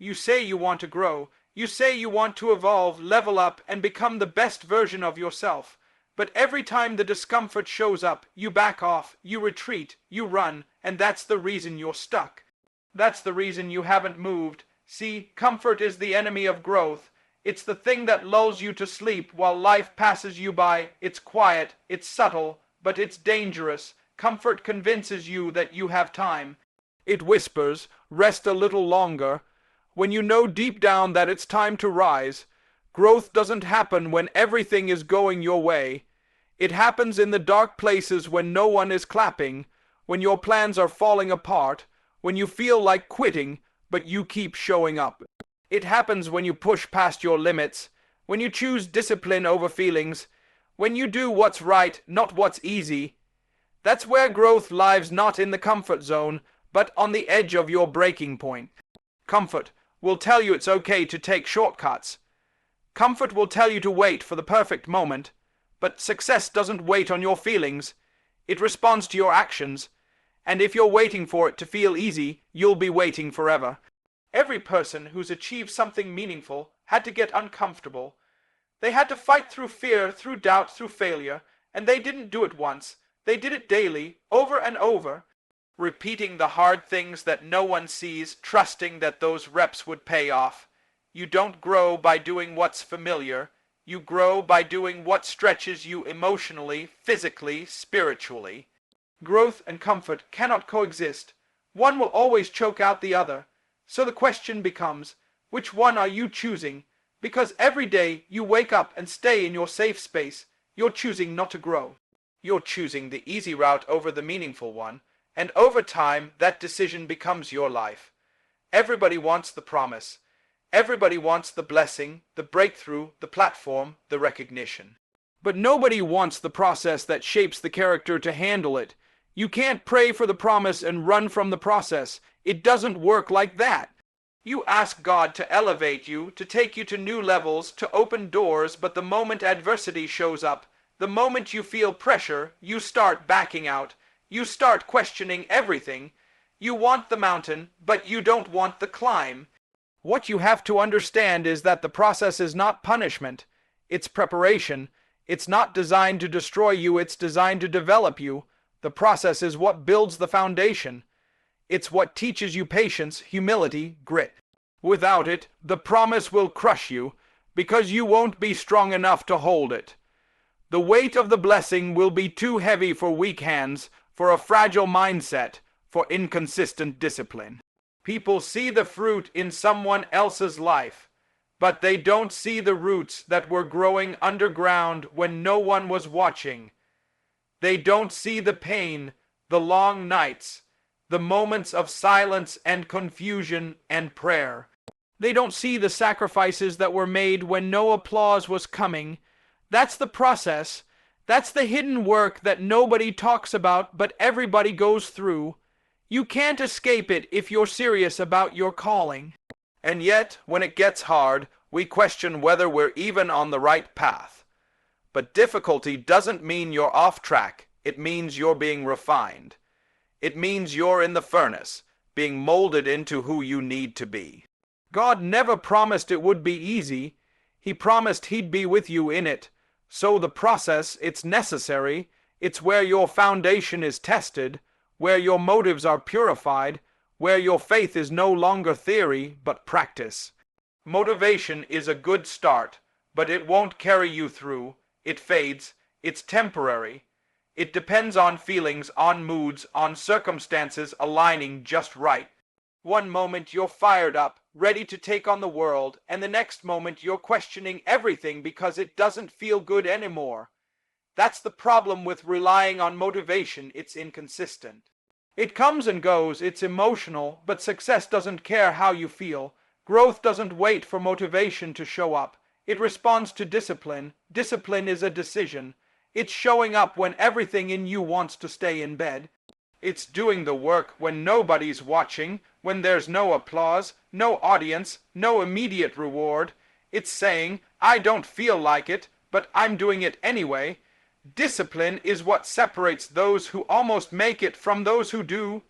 You say you want to grow. You say you want to evolve, level up, and become the best version of yourself. But every time the discomfort shows up, you back off, you retreat, you run, and that's the reason you're stuck. That's the reason you haven't moved. See, comfort is the enemy of growth. It's the thing that lulls you to sleep while life passes you by. It's quiet, it's subtle, but it's dangerous. Comfort convinces you that you have time. It whispers, rest a little longer, when you know deep down that it's time to rise. Growth doesn't happen when everything is going your way. It happens in the dark places when no one is clapping, when your plans are falling apart, when you feel like quitting, but you keep showing up. It happens when you push past your limits, when you choose discipline over feelings, when you do what's right, not what's easy. That's where growth lies, not in the comfort zone, but on the edge of your breaking point. Comfort will tell you it's okay to take shortcuts. Comfort will tell you to wait for the perfect moment, but success doesn't wait on your feelings. It responds to your actions, and if you're waiting for it to feel easy, you'll be waiting forever. Every person who's achieved something meaningful had to get uncomfortable. They had to fight through fear, through doubt, through failure, and they didn't do it once. They did it daily, over and over, repeating the hard things that no one sees, trusting that those reps would pay off. You don't grow by doing what's familiar. You grow by doing what stretches you emotionally, physically, spiritually. Growth and comfort cannot coexist. One will always choke out the other. So the question becomes, which one are you choosing? Because every day you wake up and stay in your safe space, you're choosing not to grow. You're choosing the easy route over the meaningful one, and over time that decision becomes your life. Everybody wants the promise. Everybody wants the blessing, the breakthrough, the platform, the recognition. But nobody wants the process that shapes the character to handle it. You can't pray for the promise and run from the process. It doesn't work like that. You ask God to elevate you, to take you to new levels, to open doors, but the moment adversity shows up, the moment you feel pressure, you start backing out. You start questioning everything. You want the mountain, but you don't want the climb. What you have to understand is that the process is not punishment. It's preparation. It's not designed to destroy you. It's designed to develop you. The process is what builds the foundation. It's what teaches you patience, humility, grit. Without it, the promise will crush you, because you won't be strong enough to hold it. The weight of the blessing will be too heavy for weak hands, for a fragile mindset, for inconsistent discipline. People see the fruit in someone else's life, but they don't see the roots that were growing underground when no one was watching. They don't see the pain, the long nights, the moments of silence and confusion and prayer. They don't see the sacrifices that were made when no applause was coming. That's the process. That's the hidden work that nobody talks about but everybody goes through. You can't escape it if you're serious about your calling. And yet, when it gets hard, we question whether we're even on the right path. But difficulty doesn't mean you're off track. It means you're being refined. It means you're in the furnace, being molded into who you need to be. God never promised it would be easy. He promised He'd be with you in it. So the process, it's necessary. It's where your foundation is tested, where your motives are purified, where your faith is no longer theory, but practice. Motivation is a good start, but it won't carry you through. It fades. It's temporary. It depends on feelings, on moods, on circumstances aligning just right. One moment you're fired up, ready to take on the world, and the next moment you're questioning everything because it doesn't feel good anymore. That's the problem with relying on motivation. It's inconsistent. It comes and goes, it's emotional, but success doesn't care how you feel. Growth doesn't wait for motivation to show up. It responds to discipline. Discipline is a decision. It's showing up when everything in you wants to stay in bed. It's doing the work when nobody's watching, when there's no applause, no audience, no immediate reward. It's saying, I don't feel like it, but I'm doing it anyway. Discipline is what separates those who almost make it from those who do.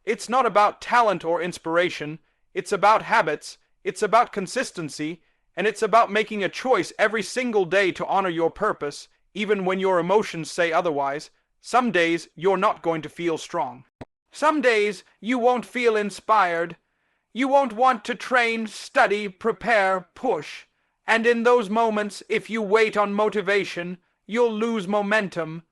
It's not about talent or inspiration. It's about habits. It's about consistency, and it's about making a choice every single day to honor your purpose, even when your emotions say otherwise. Some days you're not going to feel strong. Some days you won't feel inspired. You won't want to train, study, prepare, push. And in those moments, if you wait on motivation, you'll lose momentum.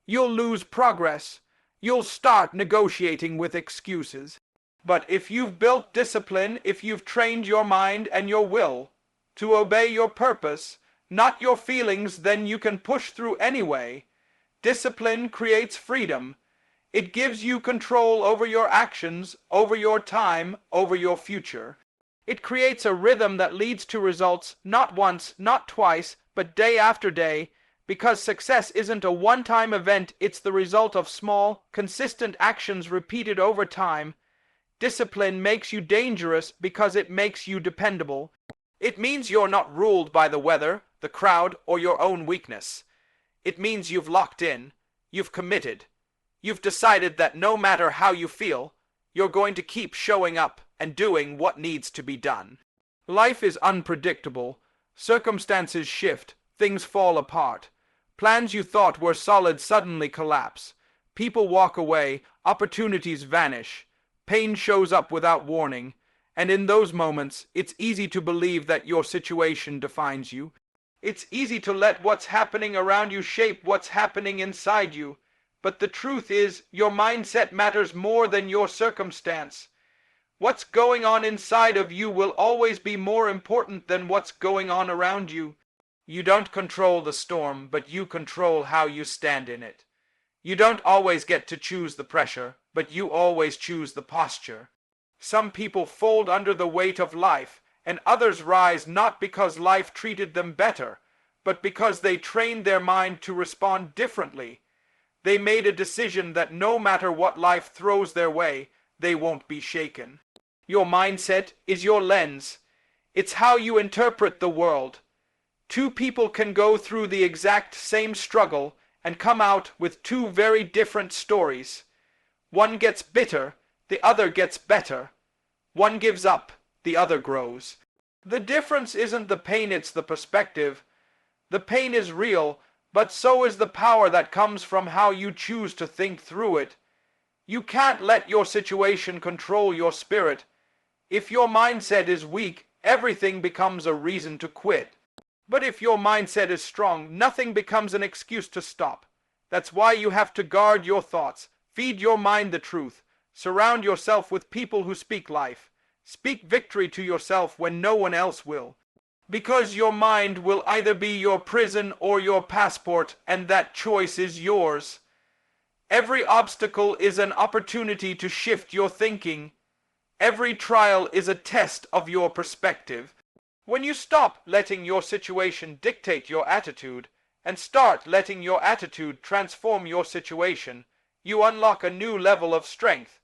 You'll lose progress. You'll start negotiating with excuses. But if you've built discipline, if you've trained your mind and your will to obey your purpose, not your feelings, then you can push through anyway. Discipline creates freedom. It gives you control over your actions, over your time, over your future. It creates a rhythm that leads to results not once, not twice, but day after day, because success isn't a one-time event, it's the result of small, consistent actions repeated over time. Discipline makes you dangerous because it makes you dependable. It means you're not ruled by the weather, the crowd, or your own weakness. It means you've locked in, you've committed. You've decided that no matter how you feel, you're going to keep showing up and doing what needs to be done. Life is unpredictable. Circumstances shift, things fall apart. Plans you thought were solid suddenly collapse. People walk away, opportunities vanish. Pain shows up without warning. And in those moments, it's easy to believe that your situation defines you. It's easy to let what's happening around you shape what's happening inside you. But the truth is, your mindset matters more than your circumstance. What's going on inside of you will always be more important than what's going on around you. You don't control the storm, but you control how you stand in it. You don't always get to choose the pressure, but you always choose the posture. Some people fold under the weight of life, and others rise not because life treated them better, but because they trained their mind to respond differently. They made a decision that no matter what life throws their way, they won't be shaken. Your mindset is your lens. It's how you interpret the world. Two people can go through the exact same struggle and come out with two very different stories. One gets bitter, the other gets better. One gives up, the other grows. The difference isn't the pain, it's the perspective. The pain is real, but so is the power that comes from how you choose to think through it. You can't let your situation control your spirit. If your mindset is weak, everything becomes a reason to quit. But if your mindset is strong, nothing becomes an excuse to stop. That's why you have to guard your thoughts, feed your mind the truth, surround yourself with people who speak life. Speak victory to yourself when no one else will. Because your mind will either be your prison or your passport, and that choice is yours. Every obstacle is an opportunity to shift your thinking. Every trial is a test of your perspective. When you stop letting your situation dictate your attitude, and start letting your attitude transform your situation, you unlock a new level of strength.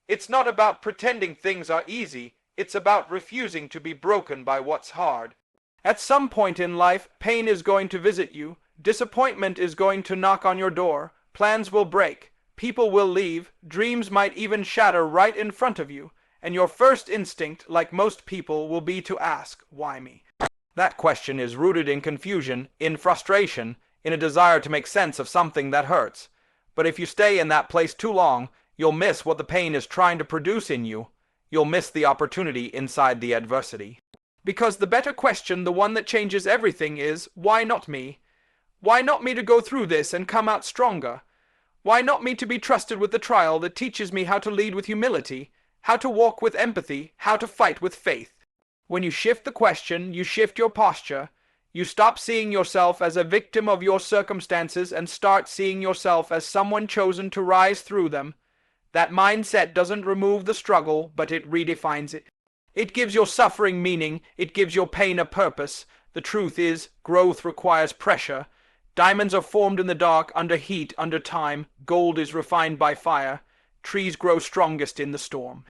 It's not about pretending things are easy, it's about refusing to be broken by what's hard. At some point in life, pain is going to visit you, disappointment is going to knock on your door, plans will break, people will leave, dreams might even shatter right in front of you, and your first instinct, like most people, will be to ask, why me? That question is rooted in confusion, in frustration, in a desire to make sense of something that hurts. But if you stay in that place too long, you'll miss what the pain is trying to produce in you. You'll miss the opportunity inside the adversity. Because the better question, the one that changes everything, is, why not me? Why not me to go through this and come out stronger? Why not me to be trusted with the trial that teaches me how to lead with humility, how to walk with empathy, how to fight with faith? When you shift the question, you shift your posture. You stop seeing yourself as a victim of your circumstances and start seeing yourself as someone chosen to rise through them. That mindset doesn't remove the struggle, but it redefines it. It gives your suffering meaning, it gives your pain a purpose. The truth is, growth requires pressure. Diamonds are formed in the dark, under heat, under time. Gold is refined by fire. Trees grow strongest in the storm.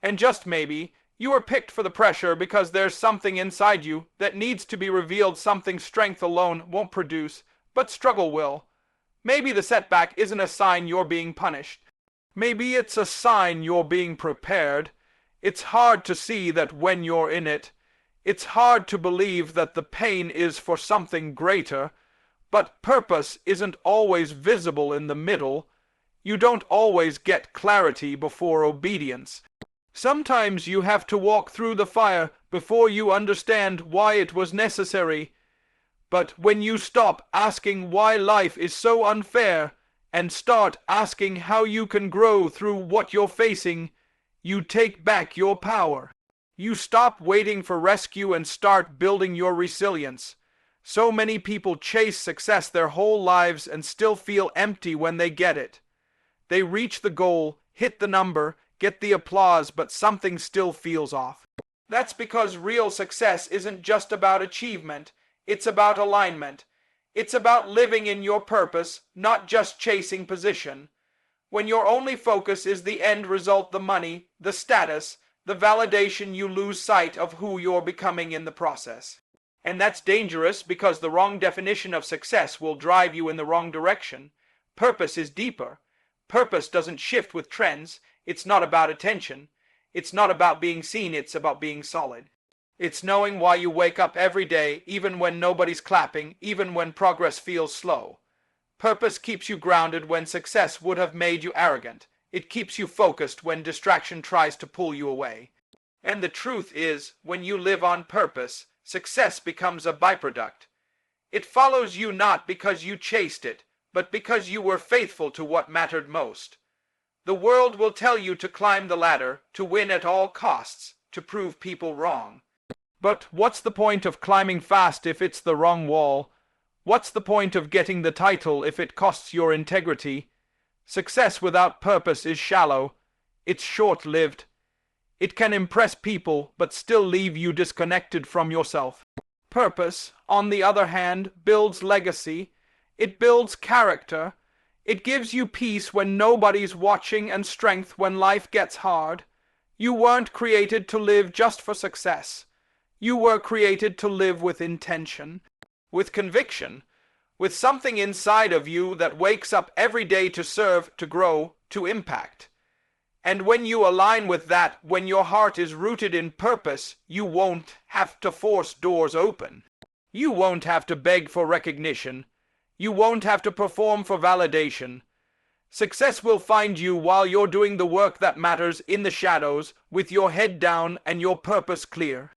And just maybe, you are picked for the pressure because there's something inside you that needs to be revealed, something strength alone won't produce, but struggle will. Maybe the setback isn't a sign you're being punished. Maybe it's a sign you're being prepared. It's hard to see that when you're in it. It's hard to believe that the pain is for something greater, but purpose isn't always visible in the middle. You don't always get clarity before obedience. Sometimes you have to walk through the fire before you understand why it was necessary. But when you stop asking why life is so unfair and start asking how you can grow through what you're facing, you take back your power. You stop waiting for rescue and start building your resilience. So many people chase success their whole lives and still feel empty when they get it. They reach the goal, hit the number, get the applause, but something still feels off. That's because real success isn't just about achievement, it's about alignment. It's about living in your purpose, not just chasing position. When your only focus is the end result, the money, the status, the validation, you lose sight of who you're becoming in the process. And that's dangerous because the wrong definition of success will drive you in the wrong direction. Purpose is deeper. Purpose doesn't shift with trends. It's not about attention. It's not about being seen. It's about being solid. It's knowing why you wake up every day, even when nobody's clapping, even when progress feels slow. Purpose keeps you grounded when success would have made you arrogant. It keeps you focused when distraction tries to pull you away. And the truth is, when you live on purpose, success becomes a byproduct. It follows you not because you chased it, but because you were faithful to what mattered most. The world will tell you to climb the ladder, to win at all costs, to prove people wrong. But what's the point of climbing fast if it's the wrong wall? What's the point of getting the title if it costs your integrity? Success without purpose is shallow. It's short-lived. It can impress people, but still leave you disconnected from yourself. Purpose, on the other hand, builds legacy. It builds character. It gives you peace when nobody's watching and strength when life gets hard. You weren't created to live just for success. You were created to live with intention, with conviction, with something inside of you that wakes up every day to serve, to grow, to impact. And when you align with that, when your heart is rooted in purpose, you won't have to force doors open. You won't have to beg for recognition. You won't have to perform for validation. Success will find you while you're doing the work that matters in the shadows, with your head down and your purpose clear.